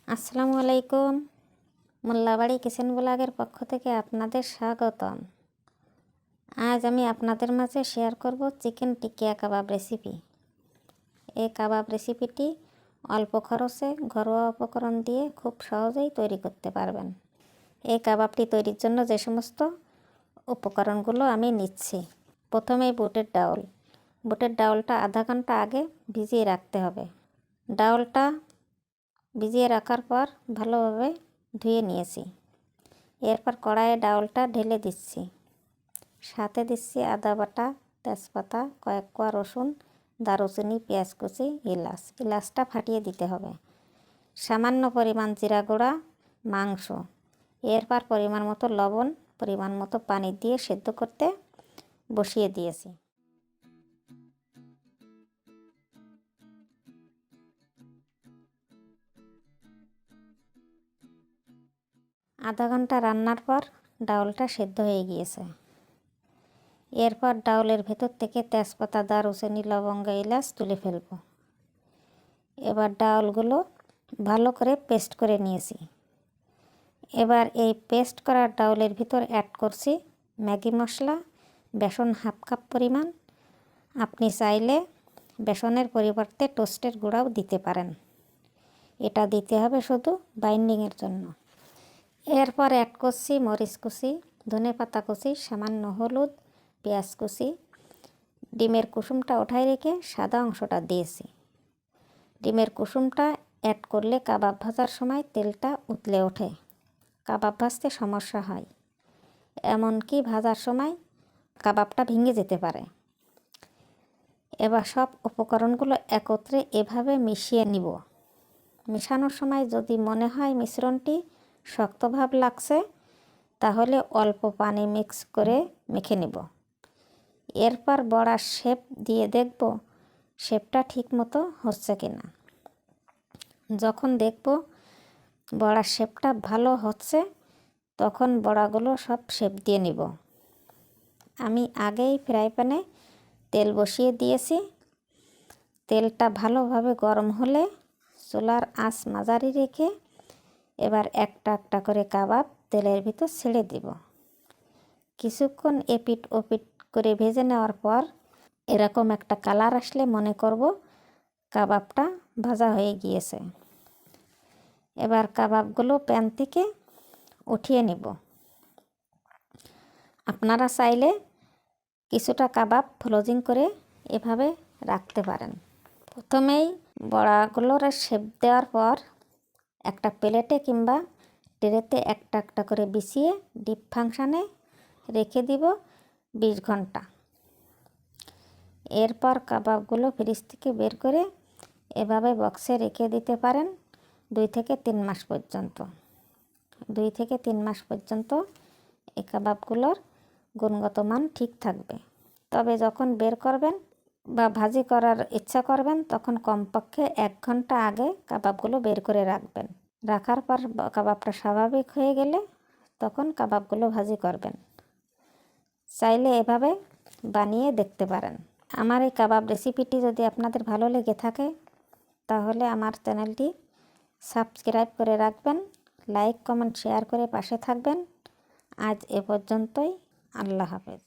আসসালামু আলাইকুম। মোল্লাবাড়ি কিচেন ব্লগের পক্ষ থেকে আপনাদের স্বাগতম। আজ আমি আপনাদের মাঝে শেয়ার করব চিকেন টিকিয়া কাবাব রেসিপি। এই কাবাব রেসিপিটি অল্প খরচে ঘরোয়া উপকরণ দিয়ে খুব সহজেই তৈরি করতে পারবেন। এই কাবাবটি তৈরির জন্য যে সমস্ত উপকরণগুলো আমি নিচ্ছি। প্রথমেই বুটের ডাউলটা আধা ঘন্টা আগে ভিজিয়ে রাখতে হবে। ডাউলটা ভিজিয়ে রাখার পর ভালোভাবে ধুয়ে নিয়েছি। এরপর কড়াইয়ে ডাউলটা ঢেলে দিচ্ছি। সাথে দিচ্ছি আদা বাটা, তেজপাতা, কয়েক কোয়া রসুন, দারুচিনি, পেঁয়াজ কুচি, এলাচটা ফাটিয়ে দিতে হবে। সামান্য পরিমাণ জিরা গুঁড়া, মাংস। এরপর পরিমাণ মতো লবণ, পরিমাণ মতো পানি দিয়ে সেদ্ধ করতে বসিয়ে দিয়েছি। আধা ঘন্টা রান্নার পর ডাউলটা সেদ্ধ হয়ে গিয়েছে। এরপর ডাউলের ভেতর থেকে তেজপাতা, দারুচিনি, লবঙ্গ, এলাচ তুলে ফেলব। এবার ডাউলগুলো ভালো করে পেস্ট করে নিয়েছি। এবার এই পেস্ট করা ডাউলের ভিতর অ্যাড করছি ম্যাগি মশলা, বেসন হাফ কাপ পরিমাণ। আপনি চাইলে বেসনের পরিবর্তে টোস্টের গুঁড়াও দিতে পারেন। এটা দিতে হবে শুধু বাইন্ডিংয়ের জন্য। এরপর অ্যাড করছি মরিচ কুচি, ধনেপাতা কুচি, সামান্য হলুদ, পেঁয়াজ কুচি। ডিমের কুসুমটা ওঠাই রেখে সাদা অংশটা দিয়েছি। ডিমের কুসুমটা অ্যাড করলে কাবাব ভাজার সময় তেলটা উতলে ওঠে, কাবাব ভাজতে সমস্যা হয়, এমনকি ভাজার সময় কাবাবটা ভেঙে যেতে পারে। এবার সব উপকরণগুলো একত্রে এভাবে মিশিয়ে নিব। মেশানোর সময় যদি মনে হয় মিশ্রণটি শক্ত ভাব লাগছে, তাহলে অল্প পানি মিক্স করে মেখে নেব। এরপর বড়ার শেপ দিয়ে দেখব শেপটা ঠিক মতো হচ্ছে কিনা। যখন দেখব বড়ার শেপটা ভালো হচ্ছে, তখন বড়াগুলো সব শেপ দিয়ে নিব। আমি আগেই ফ্রাই প্যানে তেল বসিয়ে দিয়েছি। তেলটা ভালোভাবে গরম হলে চুলার আঁচ মাঝারি রেখে এবার একটা একটা করে কাবাব তেলের ভিতর ছেড়ে দেব। কিছুক্ষণ এপিট ওপিট করে ভেজে নেওয়ার পর এরকম একটা কালার আসলে মনে করব কাবাবটা ভাজা হয়ে গিয়েছে। এবার কাবাবগুলো প্যান থেকে উঠিয়ে নেব। আপনারা চাইলে কিছুটা কাবাব ফ্রোজিং করে এভাবে রাখতে পারেন। প্রথমেই বড়াগুলোর শেপ দেওয়ার পর একটা প্লেটে কিংবা ট্রেতে একটা একটা করে বিছিয়ে ডিপ ফাংশানে রেখে দিব 20 ঘন্টা। এরপর কাবাবগুলো ফ্রিজ থেকে বের করে এভাবে বক্সে রেখে দিতে পারেন 2 থেকে 3 মাস পর্যন্ত। 2 থেকে 3 মাস পর্যন্ত এই কাবাবগুলোর গুণগত মান ঠিক থাকবে। তবে যখন বের করবেন বা ভাজি করার ইচ্ছা করবেন, তখন কমপক্ষে 1 ঘন্টা আগে কাবাবগুলো বের করে রাখবেন। রাখার পর কাবাবটা স্বাভাবিক হয়ে গেলে তখন কাবাবগুলো ভাজি করবেন। চাইলে এভাবে বানিয়ে দেখতে পারেন। আমার এই কাবাব রেসিপিটি যদি আপনাদের ভালো লেগে থাকে, তাহলে আমার চ্যানেলটি সাবস্ক্রাইব করে রাখবেন, লাইক কমেন্ট শেয়ার করে পাশে থাকবেন। আজ এ পর্যন্তই। আল্লাহ হাফেজ।